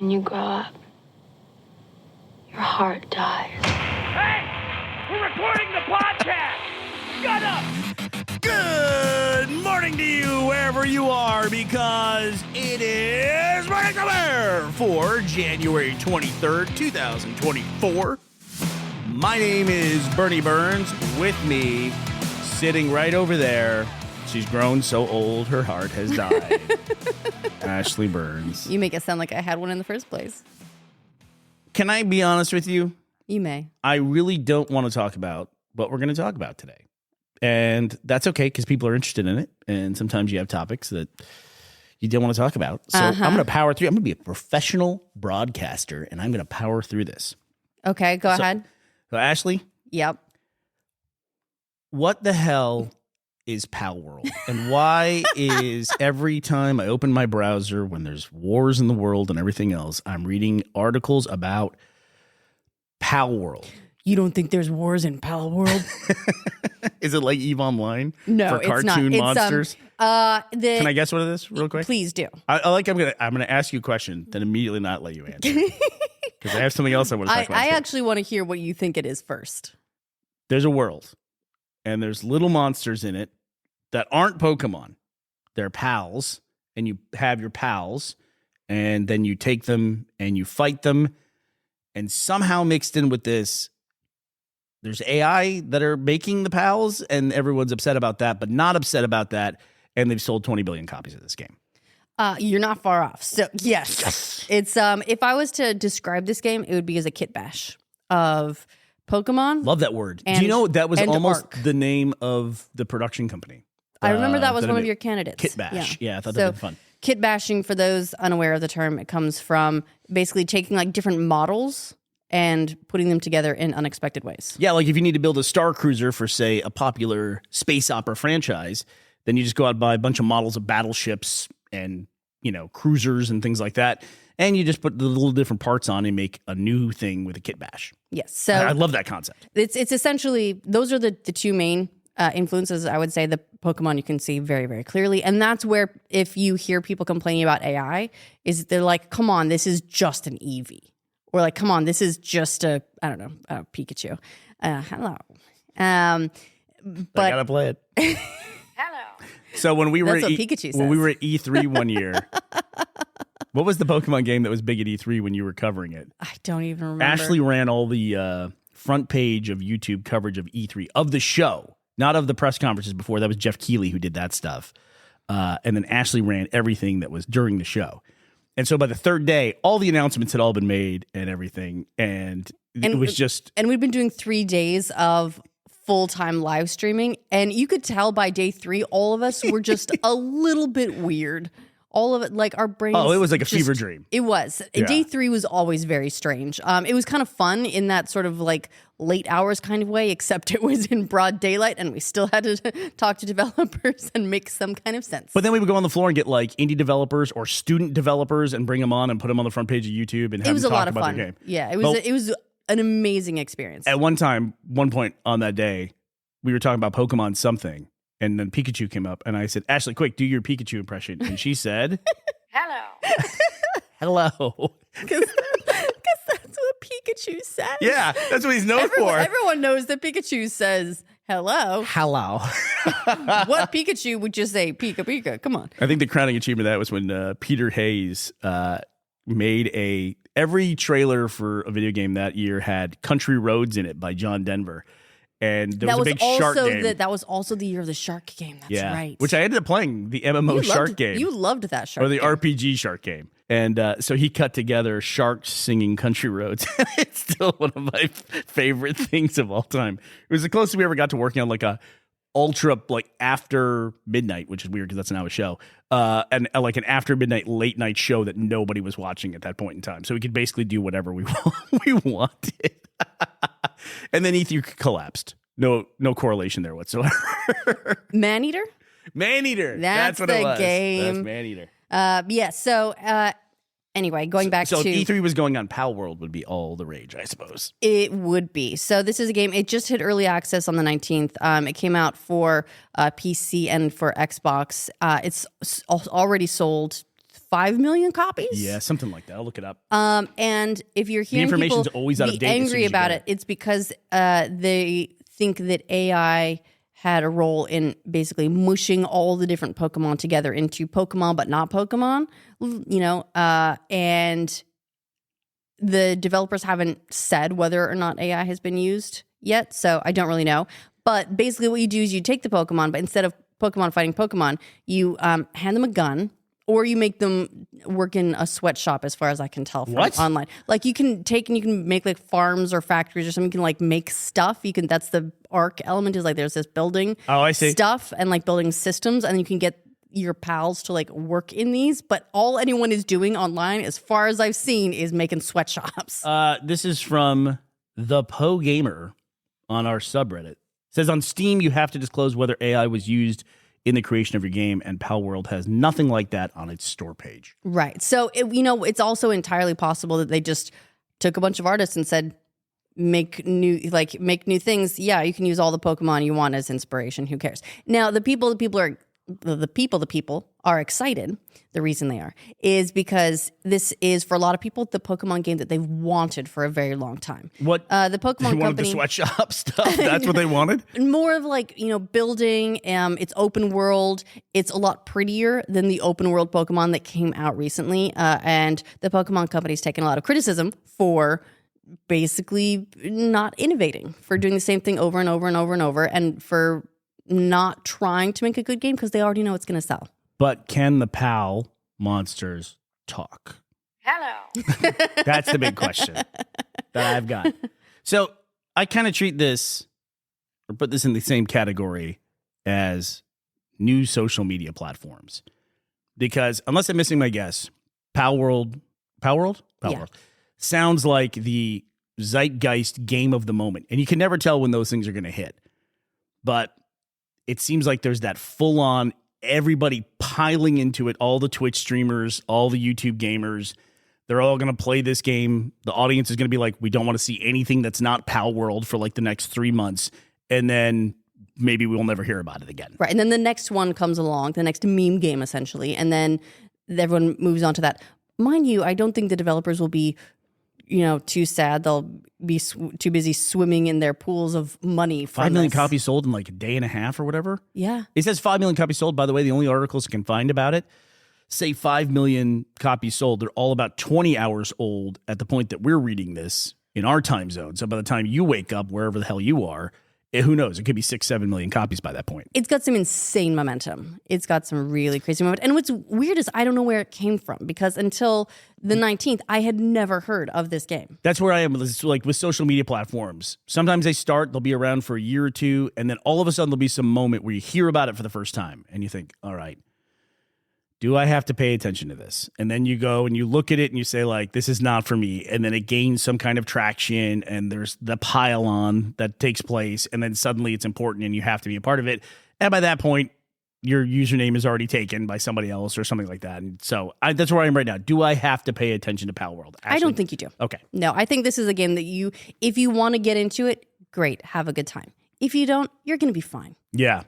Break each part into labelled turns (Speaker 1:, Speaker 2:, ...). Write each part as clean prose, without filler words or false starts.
Speaker 1: When you grow up, your heart dies.
Speaker 2: Hey! We're recording the podcast! Shut up!
Speaker 3: Good morning to you, wherever you are, because it is Morning Summer for January 23rd, 2024. My name is Burnie Burns. With me, sitting right over there, she's grown so old her heart has died. Ashley Burns.
Speaker 4: You make it sound like I had one in the first place.
Speaker 3: Can I be honest with you?
Speaker 4: You may.
Speaker 3: I really don't want to talk about what we're going to talk about today. And that's okay, because people are interested in it. And sometimes you have topics that you don't want to talk about. So I'm going to power through. I'm going to be a professional broadcaster, and I'm going to power through this.
Speaker 4: Okay, go ahead.
Speaker 3: So, Ashley?
Speaker 4: Yep.
Speaker 3: What the hell is Pal World? And why is every time I open my browser, when there's wars in the world and everything else, I'm reading articles about Pal World?
Speaker 4: You don't think there's wars in Pal World?
Speaker 3: Is it like EVE Online?
Speaker 4: No,
Speaker 3: for cartoon
Speaker 4: it's not.
Speaker 3: monsters? Can I guess what it is real quick?
Speaker 4: Please do.
Speaker 3: I'm gonna ask you a question, then immediately not let you answer. Because I have something else I want to talk about.
Speaker 4: I actually want to hear what you think it is first.
Speaker 3: There's a world, and there's little monsters in it that aren't Pokemon. They're pals, and you have your pals, and then you take them and you fight them, and somehow mixed in with this, there's AI that are making the pals, and everyone's upset about that, but not upset about that, and they've sold 20 billion copies of this game.
Speaker 4: You're not far off. So yes. It's if I was to describe this game, it would be as a kit bash of Pokemon.
Speaker 3: Love that word.
Speaker 4: And,
Speaker 3: do you know that was almost
Speaker 4: Arc.
Speaker 3: the name of the production company?
Speaker 4: I remember that was one of your candidates.
Speaker 3: Kit bash. Yeah, I thought that would be fun.
Speaker 4: Kit bashing, for those unaware of the term, it comes from basically taking like different models and putting them together in unexpected ways.
Speaker 3: Yeah, like if you need to build a Star Cruiser for, say, a popular space opera franchise, then you just go out and buy a bunch of models of battleships and, cruisers and things like that, and you just put the little different parts on and make a new thing with a kit bash.
Speaker 4: Yes. So
Speaker 3: I love that concept.
Speaker 4: It's essentially, those are the two main influences, I would say. The Pokemon you can see very, very clearly. And that's where, if you hear people complaining about AI, is they're like, come on, this is just an Eevee. Or like, come on, this is just a Pikachu. Hello. But
Speaker 3: I gotta play it.
Speaker 1: Hello.
Speaker 3: So when we were
Speaker 4: That's what Pikachu says.
Speaker 3: when we were at E3 one year, what was the Pokemon game that was big at E3 when you were covering it?
Speaker 4: I don't even remember.
Speaker 3: Ashley ran all the front page of YouTube coverage of E3, of the show, not of the press conferences before. That was Jeff Keighley who did that stuff. And then Ashley ran everything that was during the show. And so by the third day, all the announcements had all been made and everything. And it was just...
Speaker 4: And we'd been doing 3 days of full-time live streaming. And you could tell by day 3, all of us were just a little bit weird. All of it, like our brains...
Speaker 3: Oh, it was like a fever dream.
Speaker 4: It was.
Speaker 3: Yeah.
Speaker 4: Day 3 was always very strange. It was kind of fun in that sort of like late hours kind of way, except it was in broad daylight and we still had to talk to developers and make some kind of sense.
Speaker 3: But then we would go on the floor and get like indie developers or student developers and bring them on and put them on the front page of YouTube and have them talk about their game.
Speaker 4: Yeah, it was an amazing experience.
Speaker 3: At one point on that day, we were talking about Pokemon something, and then Pikachu came up, and I said, Ashley, quick, do your Pikachu impression. And she said,
Speaker 1: Hello.
Speaker 3: hello.
Speaker 4: Because that's what Pikachu says.
Speaker 3: Yeah, that's what he's known for.
Speaker 4: Everyone knows that Pikachu says hello.
Speaker 3: Hello.
Speaker 4: What Pikachu would just say Pika Pika? Come on.
Speaker 3: I think the crowning achievement of that was when Peter Hayes made every trailer for a video game that year had Country Roads in it by John Denver. And there was a big shark game.
Speaker 4: That was also the year of the shark game. That's right.
Speaker 3: Which I ended up playing the MMO shark game.
Speaker 4: You loved that shark
Speaker 3: game. Or the
Speaker 4: game.
Speaker 3: RPG shark game. And so he cut together sharks singing Country Roads. It's still one of my favorite things of all time. It was the closest we ever got to working on like a ultra, like after midnight, which is weird because that's now a show. And like an after midnight late night show that nobody was watching at that point in time. So we could basically do whatever we wanted. And then E3 collapsed. No correlation there whatsoever.
Speaker 4: Maneater?
Speaker 3: Maneater. That's what
Speaker 4: the
Speaker 3: it was.
Speaker 4: game.
Speaker 3: That's Maneater.
Speaker 4: Yeah. So anyway, going back to...
Speaker 3: So if E3 was going on, Pal World would be all the rage, I suppose.
Speaker 4: It would be. So this is a game. It just hit early access on the 19th. It came out for PC and for Xbox. It's already sold 5 million copies.
Speaker 3: Yeah, something like that. I'll look it up.
Speaker 4: And if you're hearing
Speaker 3: information's
Speaker 4: people
Speaker 3: always out of
Speaker 4: be
Speaker 3: date as soon
Speaker 4: angry
Speaker 3: as you
Speaker 4: about
Speaker 3: get
Speaker 4: it, it's because they think that AI had a role in basically mushing all the different Pokemon together into Pokemon, but not Pokemon. And the developers haven't said whether or not AI has been used yet, so I don't really know. But basically what you do is you take the Pokemon, but instead of Pokemon fighting Pokemon, you hand them a gun, or you make them work in a sweatshop, as far as I can tell from online. Like you can take and you can make like farms or factories or something. You can like make stuff. That's the ARC element is like there's this building stuff and like building systems, and you can get your pals to like work in these, but all anyone is doing online, as far as I've seen, is making sweatshops.
Speaker 3: This is from the Poe Gamer on our subreddit. It says on Steam, you have to disclose whether AI was used in the creation of your game, and Pal World has nothing like that on its store page.
Speaker 4: Right. So, it's also entirely possible that they just took a bunch of artists and said, make new things. Yeah, you can use all the Pokemon you want as inspiration. Who cares? Now, the people are excited. The reason they are is because this is, for a lot of people, the Pokemon game that they've wanted for a very long time.
Speaker 3: What
Speaker 4: the Pokemon
Speaker 3: they wanted
Speaker 4: company,
Speaker 3: the sweatshop stuff. That's what they wanted.
Speaker 4: More of like building. It's open world. It's a lot prettier than the open world Pokemon that came out recently. And the Pokemon company's taken a lot of criticism for basically not innovating, for doing the same thing over and over and over and over, and for not trying to make a good game because they already know it's going to sell.
Speaker 3: But can the PAL monsters talk?
Speaker 1: Hello.
Speaker 3: That's the big question that I've got. So I kind of treat this, or put this in the same category as new social media platforms. Because unless I'm missing my guess, PAL World sounds like the zeitgeist game of the moment. And you can never tell when those things are going to hit. But it seems like there's that full-on everybody piling into it, all the Twitch streamers, all the YouTube gamers. They're all going to play this game. The audience is going to be like, we don't want to see anything that's not Pal World for like the next 3 months. And then maybe we'll never hear about it again.
Speaker 4: Right. And then the next one comes along, the next meme game, essentially. And then everyone moves on to that. Mind you, I don't think the developers will be too sad. They'll be too busy swimming in their pools of money.
Speaker 3: 5 million copies sold in like a day and a half or whatever.
Speaker 4: Yeah.
Speaker 3: It says 5 million copies sold. By the way, the only articles you can find about it say 5 million copies sold. They're all about 20 hours old at the point that we're reading this in our time zone. So by the time you wake up, wherever the hell you are, who knows? It could be 6-7 million copies by that point.
Speaker 4: It's got some insane momentum. It's got some really crazy momentum. And what's weird is I don't know where it came from, because until the 19th, I had never heard of this game.
Speaker 3: That's where I am. Like with social media platforms. Sometimes they start, they'll be around for a year or two, and then all of a sudden there'll be some moment where you hear about it for the first time, and you think, all right, do I have to pay attention to this? And then you go and you look at it and you say, like, this is not for me. And then it gains some kind of traction, and there's the pile on that takes place. And then suddenly it's important and you have to be a part of it. And by that point, your username is already taken by somebody else or something like that. And so that's where I am right now. Do I have to pay attention to Pal World?
Speaker 4: I don't think you do.
Speaker 3: Okay.
Speaker 4: No, I think this is a game that if you want to get into it, great, have a good time. If you don't, you're going to be fine.
Speaker 3: Yeah.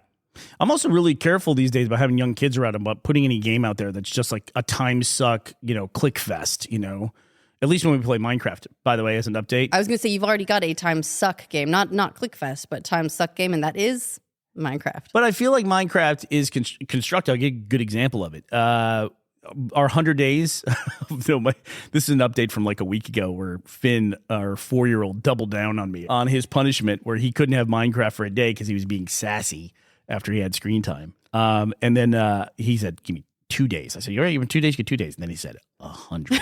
Speaker 3: I'm also really careful these days about having young kids around about putting any game out there that's just like a time suck, click fest, at least when we play Minecraft, by the way, as an update.
Speaker 4: I was going to say, you've already got a time suck game, not click fest, but time suck game. And that is Minecraft.
Speaker 3: But I feel like Minecraft is constructed. I'll give you a good example of it. Our 100 days. This is an update from like a week ago where Finn, our 4-year-old, doubled down on me on his punishment where he couldn't have Minecraft for a day because he was being sassy after he had screen time. And then he said, give me 2 days. I said, you're right, even 2 days, get 2 days. And then he said, 100.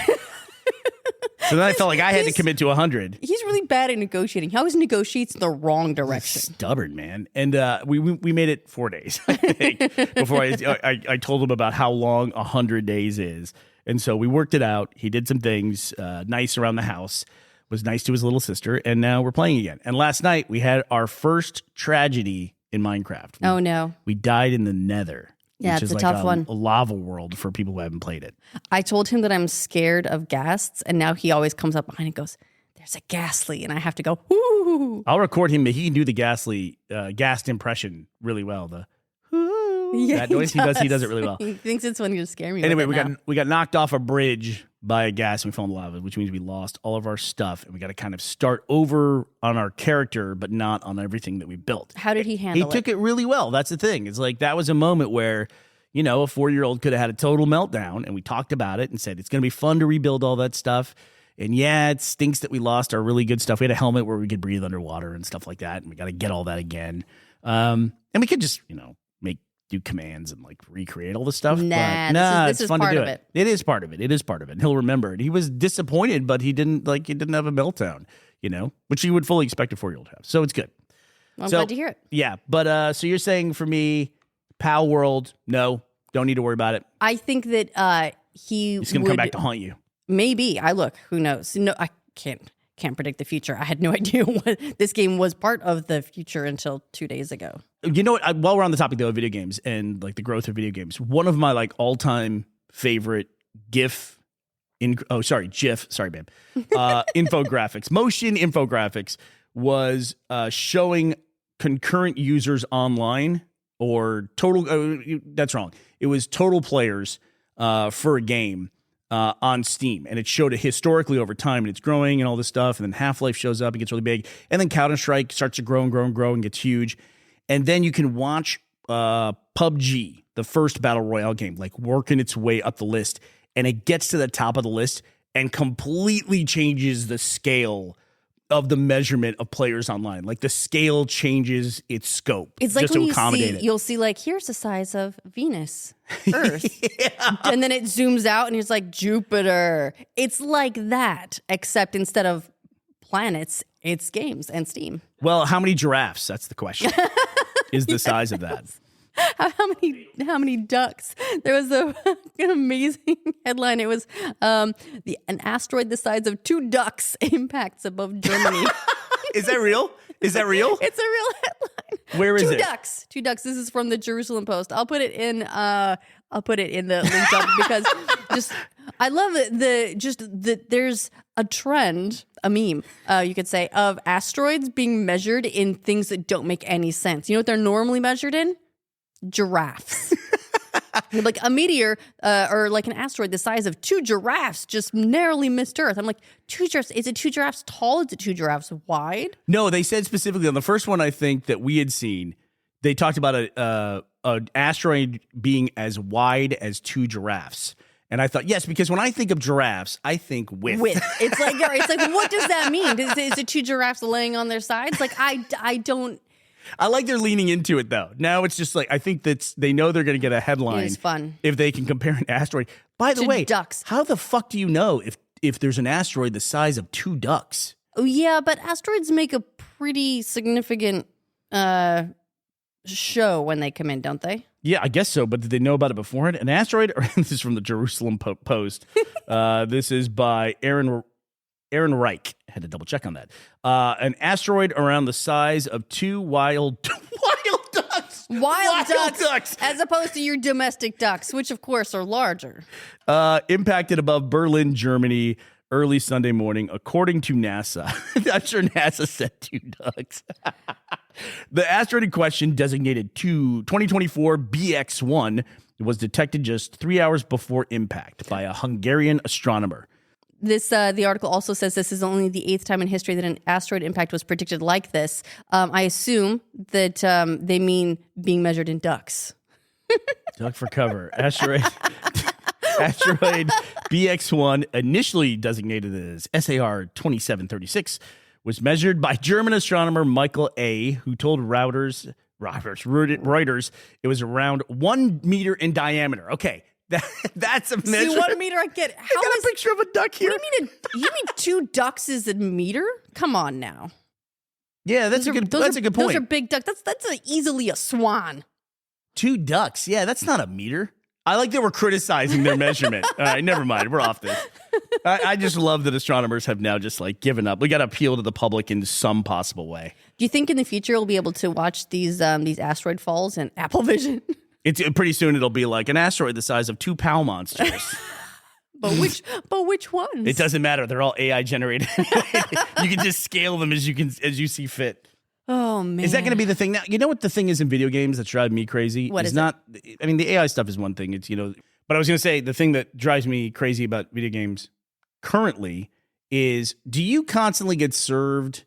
Speaker 3: So then I felt like I had to commit to 100.
Speaker 4: He's really bad at negotiating. He always negotiates in the wrong direction.
Speaker 3: Stubborn, man. And we made it 4 days, I think, before I told him about how long 100 days is. And so we worked it out. He did some things nice around the house, was nice to his little sister, and now we're playing again. And last night we had our first tragedy in Minecraft.
Speaker 4: Oh, no.
Speaker 3: We died in the Nether.
Speaker 4: Yeah,
Speaker 3: which
Speaker 4: it's
Speaker 3: is
Speaker 4: a
Speaker 3: like
Speaker 4: tough one.
Speaker 3: A lava world for people who haven't played it.
Speaker 4: I told him that I'm scared of ghasts, and now he always comes up behind and goes, there's a ghastly, and I have to go, ooh.
Speaker 3: I'll record him. He can do the ghast impression really well. The ooh.
Speaker 4: Yeah,
Speaker 3: that noise. He does it really well.
Speaker 4: He thinks it's when you scare me.
Speaker 3: Anyway,
Speaker 4: with it now.
Speaker 3: we got knocked off a bridge by a gas and we fell in the lava, which means we lost all of our stuff and we got to kind of start over on our character, but not on everything that we built.
Speaker 4: How did he handle
Speaker 3: He took it really well. That's the thing. It's like that was a moment where, a 4-year-old could have had a total meltdown, and we talked about it and said it's going to be fun to rebuild all that stuff. And yeah, it stinks that we lost our really good stuff. We had a helmet where we could breathe underwater and stuff like that, and we got to get all that again. And we could just, do commands and like recreate all the stuff.
Speaker 4: This is
Speaker 3: fun
Speaker 4: part
Speaker 3: to do
Speaker 4: of it.
Speaker 3: It is part of it. It is part of it. And he'll remember it. He was disappointed, but he didn't have a meltdown, which you would fully expect a 4-year-old to have. So it's good.
Speaker 4: Well, I'm glad to hear it.
Speaker 3: Yeah. But so you're saying for me, PAL World, no, don't need to worry about it.
Speaker 4: I think that
Speaker 3: He's going to come back to haunt you.
Speaker 4: Maybe. Who knows? No, I can't predict the future. I had no idea what this game was part of the future until 2 days ago.
Speaker 3: You know what? While we're on the topic though of video games and like the growth of video games, one of my like all-time favorite GIF, infographics, motion infographics was showing concurrent users online or total. That's wrong. It was total players for a game. On Steam, and it showed it historically over time, and it's growing and all this stuff, and then Half-Life shows up and gets really big, and then Counter-Strike starts to grow and grow and grow and gets huge, and then you can watch PUBG, the first Battle Royale game, like working its way up the list, and it gets to the top of the list and completely changes the scale of the measurement of players online. Like the scale changes its scope.
Speaker 4: It's like
Speaker 3: just
Speaker 4: when
Speaker 3: to accommodate
Speaker 4: you'll see like, here's the size of Venus, Earth. And then it zooms out and it's like Jupiter. It's like that, except instead of planets, it's games and Steam.
Speaker 3: Well, how many giraffes? That's the question. Is the size of that.
Speaker 4: How many ducks? There was an amazing headline. It was an asteroid the size of 2 ducks impacts above Germany.
Speaker 3: Is that real? Is that real?
Speaker 4: It's a real headline.
Speaker 3: Where is it?
Speaker 4: 2 ducks. This is from the Jerusalem Post. I'll put it in the link up because I love it. There's a trend, a meme, you could say, of asteroids being measured in things that don't make any sense. You know what they're normally measured in? Giraffes. Like a meteor or like an asteroid the size of 2 giraffes just narrowly missed Earth. I'm like, 2 giraffes? Is it 2 giraffes tall? Is it 2 giraffes wide?
Speaker 3: No, they said specifically on the first one I think that we had seen, they talked about an asteroid being as wide as 2 giraffes. And I thought, yes, because when I think of giraffes, I think width.
Speaker 4: It's like, what does that mean? Is it 2 giraffes laying on their sides? Like, I don't.
Speaker 3: I like they're leaning into it, though. Now it's just like, I think that they know they're going to get a headline.
Speaker 4: It is fun.
Speaker 3: If they can compare an asteroid. By the way,
Speaker 4: ducks.
Speaker 3: How the fuck do you know if there's an asteroid the size of 2 ducks?
Speaker 4: Oh, yeah, but asteroids make a pretty significant show when they come in, don't they?
Speaker 3: Yeah, I guess so, but did they know about it beforehand? An asteroid? This is from the Jerusalem Post. This is by Aaron Reich. I had to double check on that. An asteroid around the size of 2 wild ducks.
Speaker 4: Wild ducks. As opposed to your domestic ducks, which of course are larger.
Speaker 3: Impacted above Berlin, Germany, early Sunday morning, according to NASA. I'm sure NASA said 2 ducks. The asteroid in question, designated 2024 BX1, was detected just 3 hours before impact by a Hungarian astronomer.
Speaker 4: The article also says this is only the 8th time in history that an asteroid impact was predicted like this. I assume that they mean being measured in ducks.
Speaker 3: Duck for cover. Asteroid BX1, initially designated as SAR 2736, was measured by German astronomer Michael A., who told Reuters it was around 1 meter in diameter. Okay. That's a measure.
Speaker 4: See, 1 meter, I get it.
Speaker 3: I got a picture of a duck here.
Speaker 4: What do you mean 2 ducks is a meter? Come on now.
Speaker 3: Yeah, that's a good point.
Speaker 4: Those are big ducks. That's easily a swan.
Speaker 3: 2 ducks. Yeah, that's not a meter. I like that we're criticizing their measurement. All right, never mind. We're off this. I just love that astronomers have now just like given up. We got to appeal to the public in some possible way. Do
Speaker 4: you think in the future we'll be able to watch these asteroid falls in Apple Vision?
Speaker 3: It's pretty soon it'll be like an asteroid the size of 2 PAL monsters.
Speaker 4: But which ones?
Speaker 3: It doesn't matter. They're all AI generated. You can just scale them as you see fit.
Speaker 4: Oh man,
Speaker 3: Is that going to be the thing now? You know what the thing is in video games that's driving me crazy?
Speaker 4: What
Speaker 3: is
Speaker 4: is
Speaker 3: not. I mean, the AI stuff is one thing. It's but I was going to say the thing that drives me crazy about video games currently is: do you constantly get served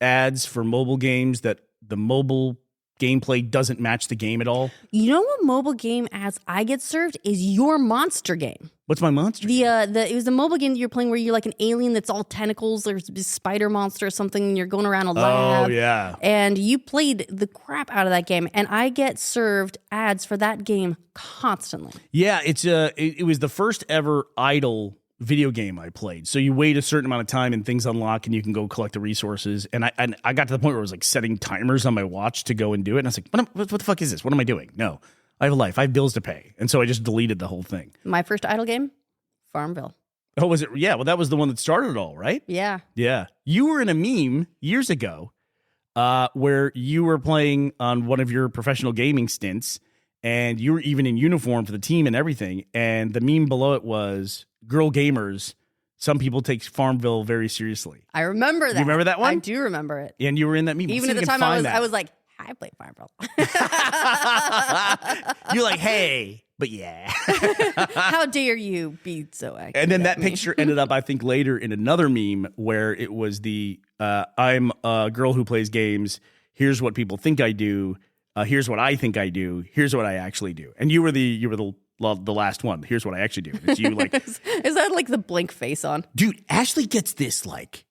Speaker 3: ads for mobile games that the mobile gameplay doesn't match the game at all?
Speaker 4: You know what mobile game ads I get served is your monster game.
Speaker 3: What's my monster?
Speaker 4: It was the mobile game that you're playing where you're like an alien that's all tentacles. There's a spider monster or something, and you're going around a lab.
Speaker 3: Oh yeah.
Speaker 4: And you played the crap out of that game, and I get served ads for that game constantly.
Speaker 3: Yeah, it was the first ever idle video game I played. So you wait a certain amount of time and things unlock and you can go collect the resources. And I got to the point where I was like setting timers on my watch to go and do it. And I was like, what the fuck is this? What am I doing? No, I have a life. I have bills to pay. And so I just deleted the whole thing.
Speaker 4: My first idle game, Farmville.
Speaker 3: Oh, was it? Yeah, well, that was the one that started it all, right?
Speaker 4: Yeah.
Speaker 3: Yeah. You were in a meme years ago where you were playing on one of your professional gaming stints and you were even in uniform for the team and everything. And the meme below it was, girl gamers, some people take Farmville very seriously.
Speaker 4: I remember that.
Speaker 3: You remember that one?
Speaker 4: I do remember it.
Speaker 3: And you were in that meme.
Speaker 4: Even at the time, I was like, I played Farmville.
Speaker 3: You're like, hey, but yeah.
Speaker 4: How dare you be so accurate?
Speaker 3: And then that picture ended up, I think, later in another meme where it was I'm a girl who plays games. Here's what people think I do. Here's what I think I do. Here's what I actually do. And you were the last one. Here's what I actually do. It's you like,
Speaker 4: is that like the blank face on?
Speaker 3: dude, Ashley gets this like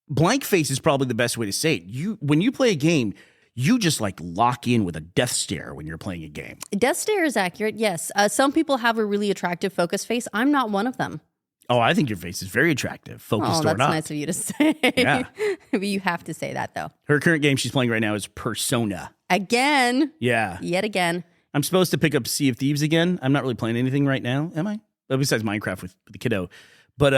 Speaker 3: blank face is probably the best way to say it. When you play a game, you just like lock in with a death stare when you're playing a game.
Speaker 4: Death stare is accurate. Yes. Some people have a really attractive focus face. I'm not one of them.
Speaker 3: Oh, I think your face is very attractive, focused or
Speaker 4: that's
Speaker 3: not.
Speaker 4: nice of you to say.
Speaker 3: Yeah.
Speaker 4: But you have to say that though.
Speaker 3: Her current game she's playing right now is Persona.
Speaker 4: Again.
Speaker 3: Yeah.
Speaker 4: Yet again.
Speaker 3: I'm supposed to pick up Sea of Thieves again. I'm not really playing anything right now, am I? Well, besides Minecraft with the kiddo. But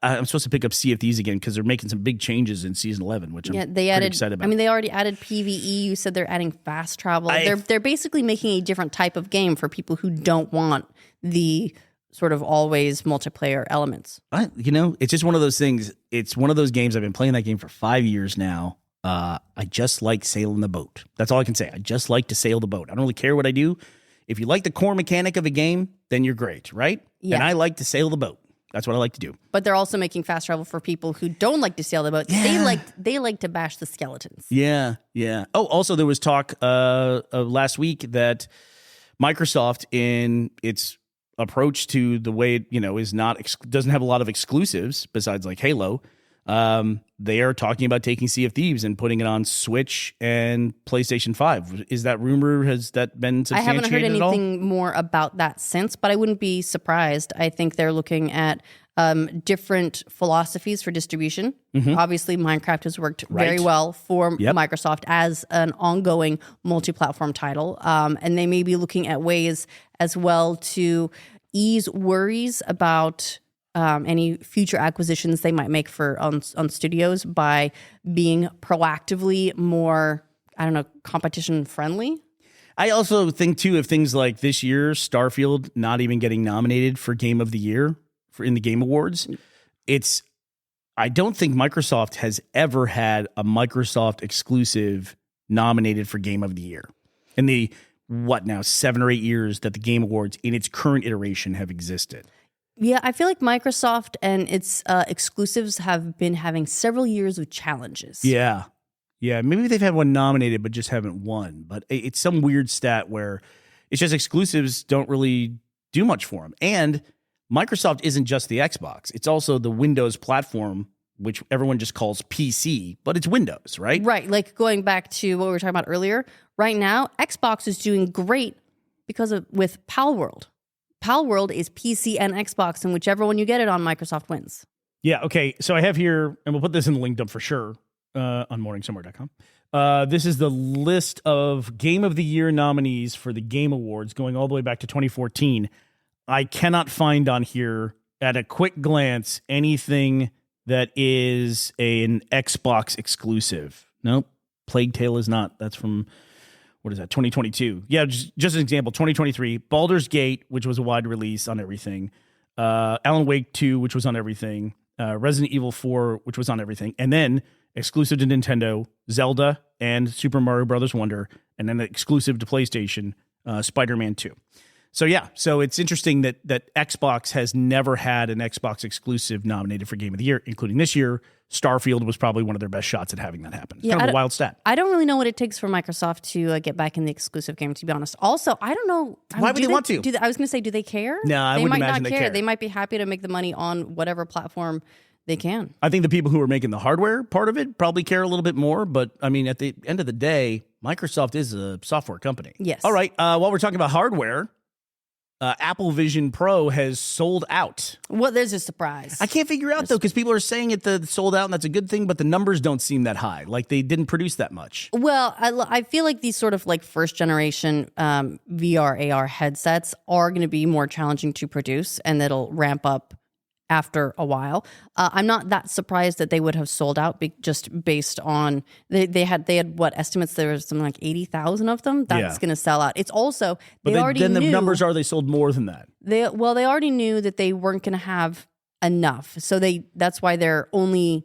Speaker 3: I'm supposed to pick up Sea of Thieves again because they're making some big changes in Season 11, which I'm pretty excited about.
Speaker 4: I mean, they already added PvE. You said they're adding fast travel. They're basically making a different type of game for people who don't want the sort of always multiplayer elements.
Speaker 3: It's just one of those things. It's one of those games. I've been playing that game for 5 years now. I just like sailing the boat. That's all I can say. I just like to sail the boat. I don't really care what I do. If you like the core mechanic of a game, then you're great, right?
Speaker 4: Yeah.
Speaker 3: And I like to sail the boat. That's what I like to do.
Speaker 4: But they're also making fast travel for people who don't like to sail the boat.
Speaker 3: Yeah.
Speaker 4: They like to bash the skeletons.
Speaker 3: Yeah, yeah. Oh, also there was talk last week that Microsoft, in its approach to the way it, is doesn't have a lot of exclusives besides like Halo. They are talking about taking Sea of Thieves and putting it on Switch and PlayStation 5. Is that rumor? Has that been substantiated?
Speaker 4: I haven't heard anything more about that since, but I wouldn't be surprised. I think they're looking at different philosophies for distribution.
Speaker 3: Mm-hmm.
Speaker 4: Obviously, Minecraft has worked very well for Microsoft as an ongoing multi-platform title, and they may be looking at ways as well to ease worries about any future acquisitions they might make on studios by being proactively more, competition friendly.
Speaker 3: I also think too, of things like this year, Starfield not even getting nominated for Game of the Year in the Game Awards. I don't think Microsoft has ever had a Microsoft exclusive nominated for Game of the Year in the 7 or 8 years that the Game Awards in its current iteration have existed.
Speaker 4: Yeah, I feel like Microsoft and its exclusives have been having several years of challenges.
Speaker 3: Yeah. Yeah, maybe they've had one nominated but just haven't won. But it's some weird stat where it's just exclusives don't really do much for them. And Microsoft isn't just the Xbox. It's also the Windows platform, which everyone just calls PC, but it's Windows, right?
Speaker 4: Right, like going back to what we were talking about earlier. Right now, Xbox is doing great with Palworld. Palworld is PC and Xbox, and whichever one you get it on, Microsoft wins.
Speaker 3: Yeah, okay. So I have here, and we'll put this in the link dump for sure on morningsomewhere.com. This is the list of Game of the Year nominees for the Game Awards going all the way back to 2014. I cannot find on here, at a quick glance, anything that is an Xbox exclusive. Nope. Plague Tale is not. That's from... What is that? 2022. Yeah, just an example. 2023, Baldur's Gate, which was a wide release on everything. Alan Wake 2, which was on everything. Resident Evil 4, which was on everything, and then exclusive to Nintendo, Zelda and Super Mario Brothers Wonder, and then exclusive to PlayStation, Spider-Man 2. So yeah, so it's interesting that Xbox has never had an Xbox exclusive nominated for Game of the Year, including this year. Starfield was probably one of their best shots at having that happen. It's kind of a wild stat.
Speaker 4: I don't really know what it takes for Microsoft to get back in the exclusive game, to be honest. Also, I don't know.
Speaker 3: Why would they want to?
Speaker 4: I was going to say, do they care?
Speaker 3: No, I wouldn't imagine they care.
Speaker 4: They might be happy to make the money on whatever platform they can.
Speaker 3: I think the people who are making the hardware part of it probably care a little bit more. But I mean, at the end of the day, Microsoft is a software company.
Speaker 4: Yes.
Speaker 3: All right. While we're talking about hardware, Apple Vision Pro has sold out.
Speaker 4: Well, there's a surprise.
Speaker 3: I can't figure out, though, because people are saying it sold out, and that's a good thing, but the numbers don't seem that high. Like, they didn't produce that much.
Speaker 4: Well, I feel like these sort of like first-generation VR, AR headsets are going to be more challenging to produce, and that'll ramp up after a while. I'm not that surprised that they would have sold out just based on they had what estimates, there was something like 80,000 of them. That's going to sell out. It's also
Speaker 3: the numbers are they sold more than that. They
Speaker 4: already knew that they weren't going to have enough, so that's why they're only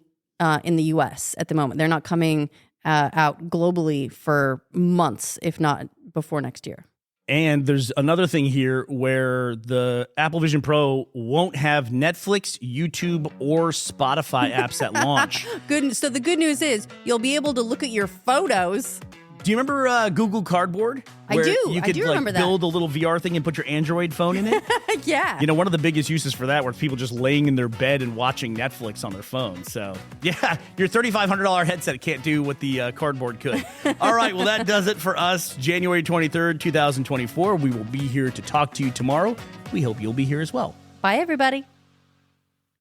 Speaker 4: in the US at the moment. They're not coming out globally for months, if not before next year.
Speaker 3: And there's another thing here where the Apple Vision Pro won't have Netflix, YouTube, or Spotify apps at launch.
Speaker 4: Good. So the good news is you'll be able to look at your photos.
Speaker 3: Do you remember Google Cardboard?
Speaker 4: I do.
Speaker 3: You could
Speaker 4: remember that.
Speaker 3: Build a little VR thing and put your Android phone in it.
Speaker 4: Yeah.
Speaker 3: You know, one of the biggest uses for that was people just laying in their bed and watching Netflix on their phone. So, yeah, your $3,500 headset can't do what the Cardboard could. All right, well, that does it for us. January 23rd, 2024. We will be here to talk to you tomorrow. We hope you'll be here as well.
Speaker 4: Bye, everybody.